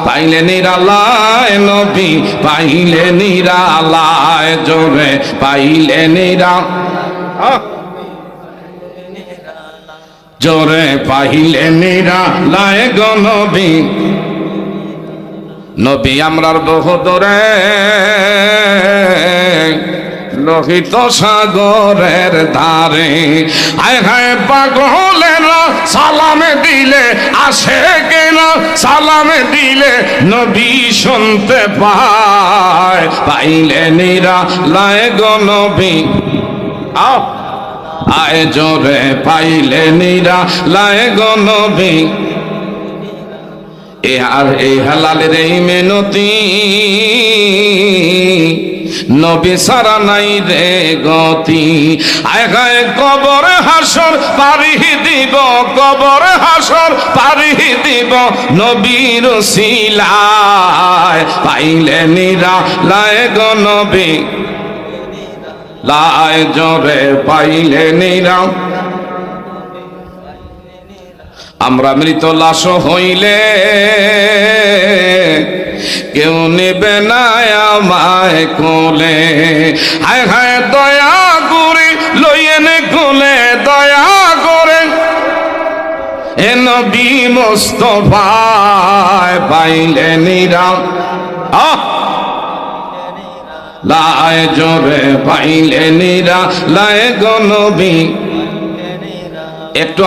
পাইলে নিরালায় নবী পাইলে নিরালায় জোরে পাইলে জোরে পাইলে নিরালায় গো নবী নবী আমরার বহুদূরে লোহিত সাগরের ধারে হায় হায় পাগলেরা সালামে দিলে আসে কেনা সালামে দিলে নবী শুনতে পায় পাইলে নিরালায় গো নবী আয় জোরে পাইলে নিরালায় গো নবী এ আর এই হালালের এই মিনতি নবী সারা নাই রে গতি আয় গায়ে কবর হাসর পারি দিব কবর হাসর পারি দিব নবীর উসিলায় পাইলে নিরালায় গো নবী লায় জোরে পাইলে নিরালায় আমরা মৃত লাশ হইলে কেউ নেবে না আমায় কোলে হায় হায় দয়া করে লইয়েনে কোলে দয়া করে এ নবী মুস্তাফায় পাইলে নিরালায় জোরে পাইলে নিরালায় গো নবী একটু